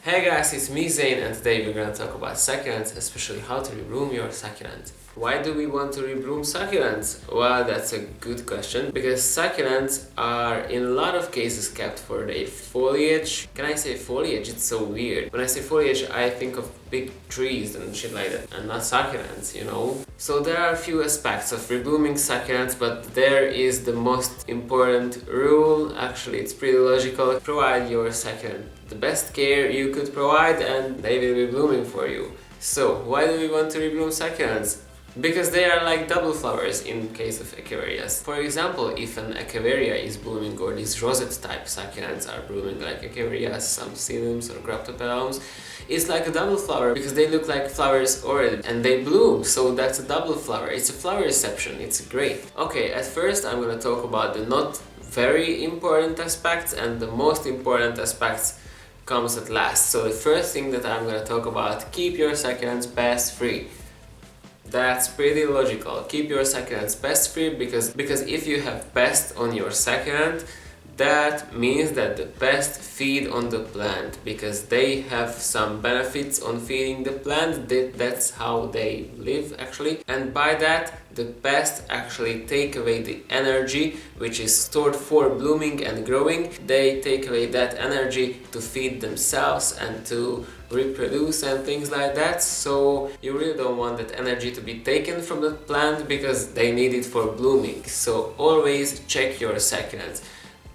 Hey guys, it's me Zain, and today we're gonna talk about succulents, especially how to rebloom your succulent. Why do we want to rebloom succulents? Well, that's a good question, because succulents are in a lot of cases kept for their foliage. Can I say foliage? It's so weird. When I say foliage, I think of big trees and shit like that, and not succulents, you know? So there are a few aspects of reblooming succulents, but there is the most important rule. Actually, it's pretty logical. Provide your succulent the best care you could provide and they will be blooming for you. So why do we want to rebloom succulents? Because they are like double flowers in case of echeverias. For example, if an echeveria is blooming or these rosette type succulents are blooming like echeverias, some psylliums or graptopelums, it's like a double flower because they look like flowers already and they bloom, so that's a double flower. It's a flower reception, it's great. Okay, at first I'm gonna talk about the not very important aspects, and the most important aspects comes at last. So the first thing that I'm gonna talk about, keep your succulents pest free. That's pretty logical. Keep your succulents pest free because if you have pest on your succulent, that means that the pests feed on the plant because they have some benefits on feeding the plant. That's how they live actually, and by that the pests actually take away the energy which is stored for blooming and growing. They take away that energy to feed themselves and to reproduce and things like that. So you really don't want that energy to be taken from the plant because they need it for blooming. So always check your succulents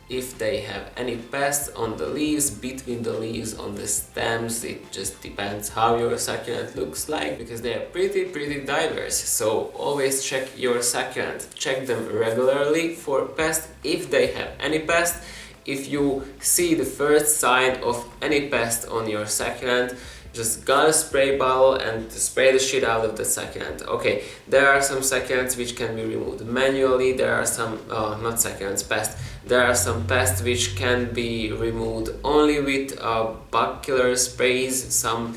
if they have any pests on the leaves, between the leaves, on the stems. It just depends how your succulent looks like because they are pretty diverse. So always check your succulent, check them regularly for pests if they have any pest. If you see the first sign of any pest on your succulent, just got a spray bottle and spray the shit out of the succulent. Okay, there are some succulents which can be removed manually. There are some, not succulents, pests. There are some pests which can be removed only with bug killer sprays. Some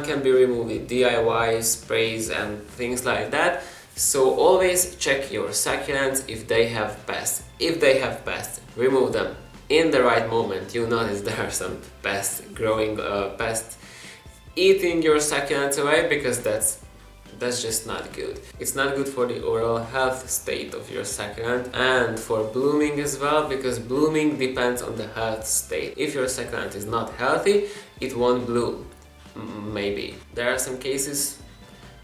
can be removed with DIY sprays and things like that. So always check your succulents if they have pests. If they have pests, remove them in the right moment. You notice there are some pests growing, pests eating your succulents away, because that's just not good. It's not good for the overall health state of your succulent and for blooming as well, because blooming depends on the health state. If your succulent is not healthy, it won't bloom. Maybe. There are some cases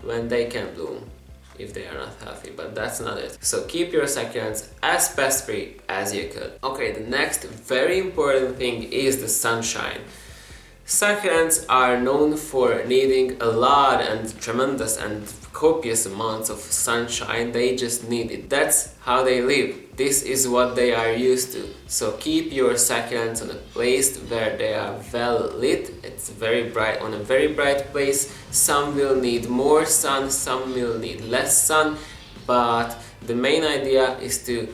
when they can bloom if they are not healthy, but that's not it. So keep your succulents as pest free as you could. Okay, the next very important thing is the sunshine. Succulents are known for needing a lot and tremendous and copious amounts of sunshine. They just need it. That's how they live. This is what they are used to. So keep your succulents on a place where they are well lit. It's very bright, on a very bright place. Some will need more sun, some will need less sun, but the main idea is to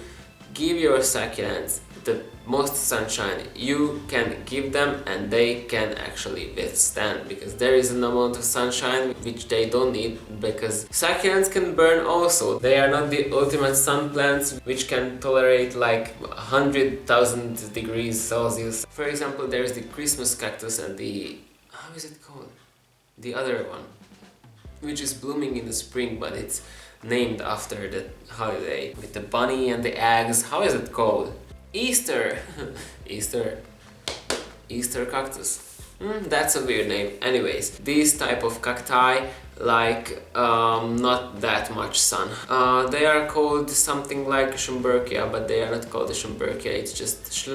give your succulents the most sunshine you can give them, and they can actually withstand, because there is an amount of sunshine which they don't need, because succulents can burn also. They are not the ultimate sun plants which can tolerate like 100,000 degrees Celsius. For example, there is the Christmas cactus and the, how is it called? The other one, which is blooming in the spring, but it's named after the holiday with the bunny and the eggs. How is it called? Easter! Easter cactus. That's a weird name. Anyways, these type of cacti like not that much sun. They are called something like Schumburgia, but they are not called the Schumburgia, it's just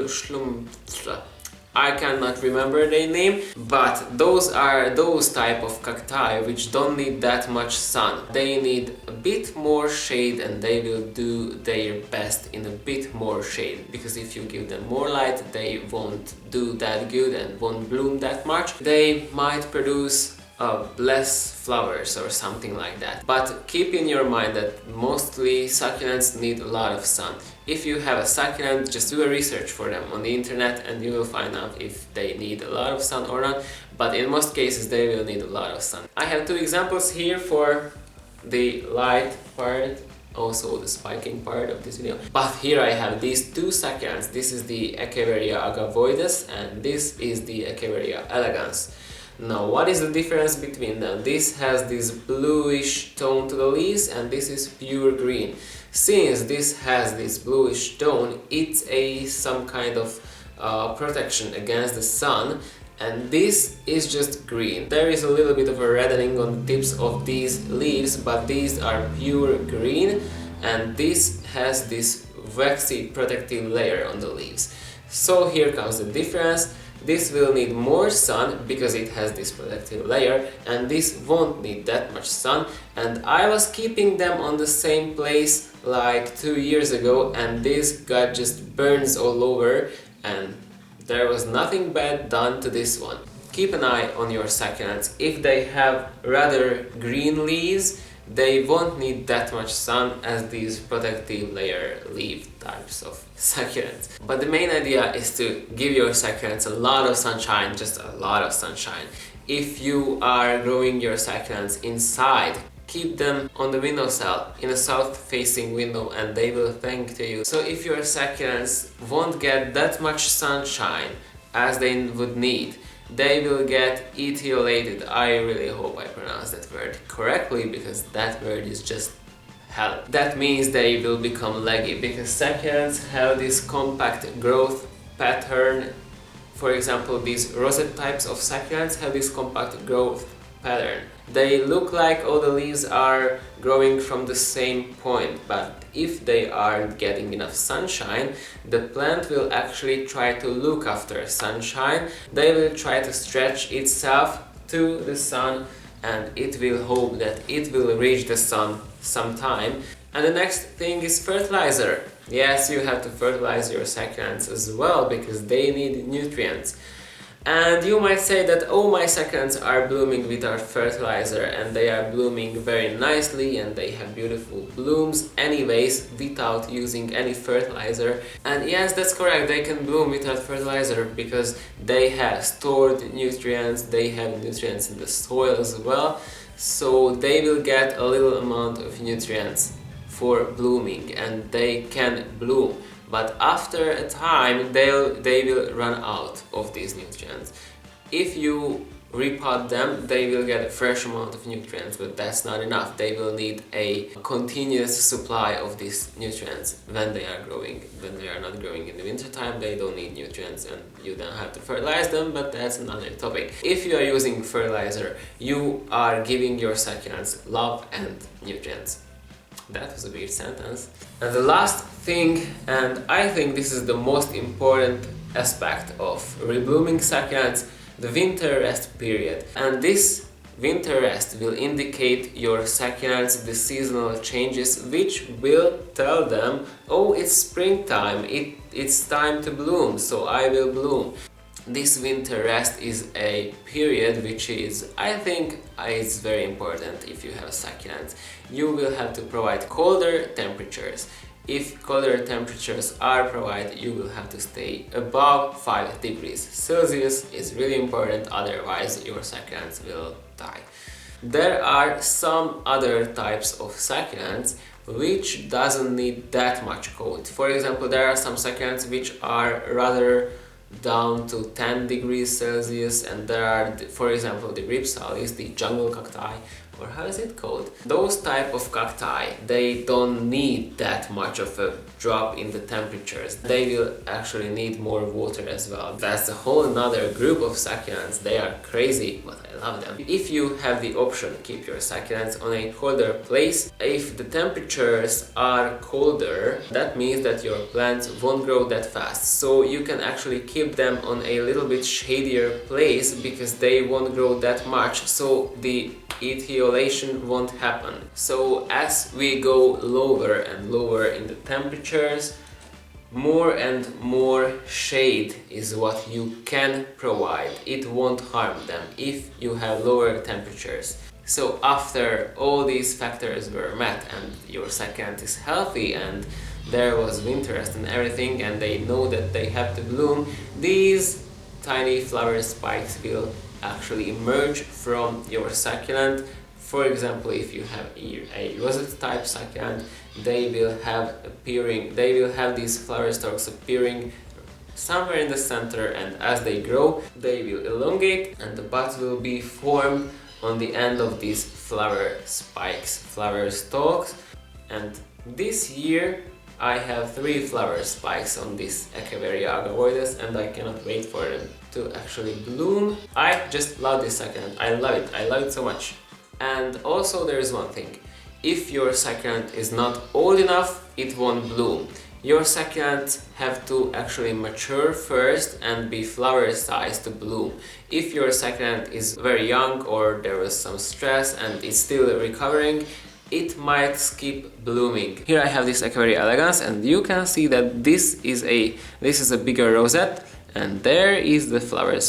I cannot remember their name, but those are those type of cacti which don't need that much sun. They need a bit more shade, and they will do their best in a bit more shade, because if you give them more light, they won't do that good and won't bloom that much. They might produce less flowers or something like that. But keep in your mind that mostly succulents need a lot of sun. If you have a succulent, just do a research for them on the internet and you will find out if they need a lot of sun or not. But in most cases they will need a lot of sun. I have two examples here for the light part also the spiking part of this video. But here I have these two succulents. This is the Echeveria agavoides and this is the Echeveria elegans. Now, what is the difference between them? This has this bluish tone to the leaves and this is pure green. Since this has this bluish tone, it's some kind of protection against the sun, and this is just green. There is a little bit of a reddening on the tips of these leaves, but these are pure green, and this has this waxy protective layer on the leaves. So here comes the difference. This will need more sun because it has this protective layer, and this won't need that much sun. And I was keeping them on the same place like 2 years ago, and this got just burns all over, and there was nothing bad done to this one. Keep an eye on your succulents. If they have rather green leaves, they won't need that much sun as these protective layer leaf types of succulents. But the main idea is to give your succulents a lot of sunshine, just a lot of sunshine. If you are growing your succulents inside, keep them on the windowsill in a south-facing window and they will thank to you. So if your succulents won't get that much sunshine as they would need, they will get etiolated. I really hope I pronounced that word correctly, because that word is just hell. That means they will become leggy, because succulents have this compact growth pattern. For example, these rosette types of succulents have this compact growth pattern. They look like all the leaves are growing from the same point, but if they aren't getting enough sunshine, the plant will actually try to look after sunshine. They will try to stretch itself to the sun, and it will hope that it will reach the sun sometime. And the next thing is fertilizer. Yes, you have to fertilize your succulents as well, because they need nutrients. And you might say that, oh, my succulents are blooming without fertilizer and they are blooming very nicely and they have beautiful blooms anyways without using any fertilizer. And yes, that's correct, they can bloom without fertilizer because they have stored nutrients, they have nutrients in the soil as well, so they will get a little amount of nutrients for blooming and they can bloom. But after a time they will run out of these nutrients. If you repot them, they will get a fresh amount of nutrients, but that's not enough. They will need a continuous supply of these nutrients when they are growing. When they are not growing in the winter time, they don't need nutrients and you don't have to fertilize them, but that's another topic. If you are using fertilizer, you are giving your succulents love and nutrients. That was a weird sentence. And the last thing, and I think this is the most important aspect of reblooming succulents, the winter rest period. And this winter rest will indicate your succulents the seasonal changes, which will tell them, oh, it's springtime, it's time to bloom, so I will bloom. This winter rest is a period which is, I think, is very important if you have succulents. You will have to provide colder temperatures. If colder temperatures are provided, you will have to stay above 5 degrees Celsius. Is really important, otherwise your succulents will die. There are some other types of succulents which doesn't need that much cold. For example, there are some succulents which are rather down to 10 degrees Celsius, and there are, for example, the ripsalis, the jungle cacti, or how is it called? Those type of cacti, they don't need that much of a drop in the temperatures. They will actually need more water as well. That's a whole another group of succulents. They are crazy, but I love them. If you have the option, keep your succulents on a colder place. If the temperatures are colder, that means that your plants won't grow that fast. So you can actually keep them on a little bit shadier place because they won't grow that much. So the etiolation won't happen. So as we go lower and lower in the temperatures, more and more shade is what you can provide. It won't harm them if you have lower temperatures. So after all these factors were met and your succulent is healthy and there was winter rest and everything, and they know that they have to bloom, these tiny flower spikes will actually emerge from your succulent. For example, if you have a rosette type succulent, they will have these flower stalks appearing somewhere in the center, and as they grow they will elongate and the buds will be formed on the end of these flower spikes, flower stalks. And this year I have 3 flower spikes on this Echeveria agavoides, and I cannot wait for them to actually bloom. I just love this succulent, I love it so much. And also there is one thing, if your succulent is not old enough, it won't bloom. Your succulents have to actually mature first and be flower size to bloom. If your succulent is very young or there was some stress and it's still recovering, it might skip blooming. Here I have this Echeveria elegans, and you can see that this is a bigger rosette, and there is the flower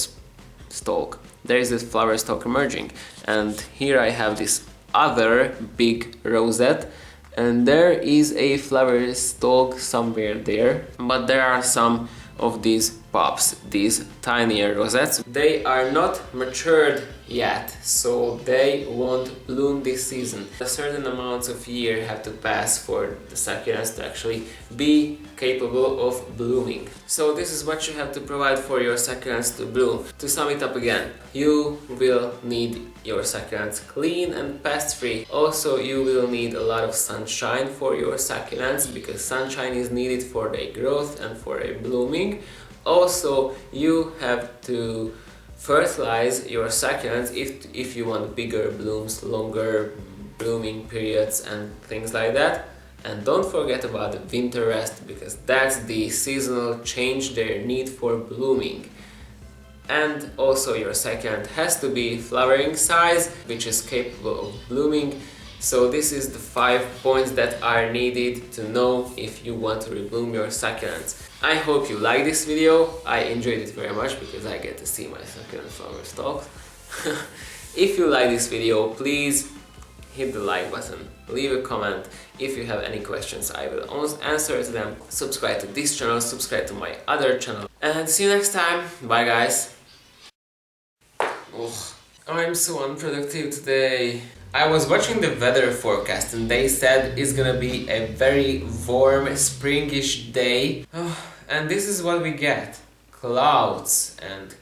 stalk. There is this flower stalk emerging, and here I have this other big rosette, and there is a flower stalk somewhere there, but there are some of these pops, these tinier rosettes. They are not matured yet, so they won't bloom this season. A certain amounts of year have to pass for the succulents to actually be capable of blooming. So this is what you have to provide for your succulents to bloom. To sum it up again, you will need your succulents clean and pest free. Also, you will need a lot of sunshine for your succulents, because sunshine is needed for their growth and for their blooming. Also, you have to fertilize your succulents if you want bigger blooms, longer blooming periods and things like that. And don't forget about the winter rest, because that's the seasonal change their need for blooming. And also your succulent has to be flowering size, which is capable of blooming. So this is the 5 points that are needed to know if you want to rebloom your succulents. I hope you like this video. I enjoyed it very much because I get to see my succulent flower stalks. If you like this video, please hit the like button, leave a comment. If you have any questions, I will answer to them. Subscribe to this channel, subscribe to my other channel, and see you next time. Bye guys. Oh, I'm so unproductive today. I was watching the weather forecast and they said it's gonna be a very warm, springish day. Oh, and this is what we get. Clouds and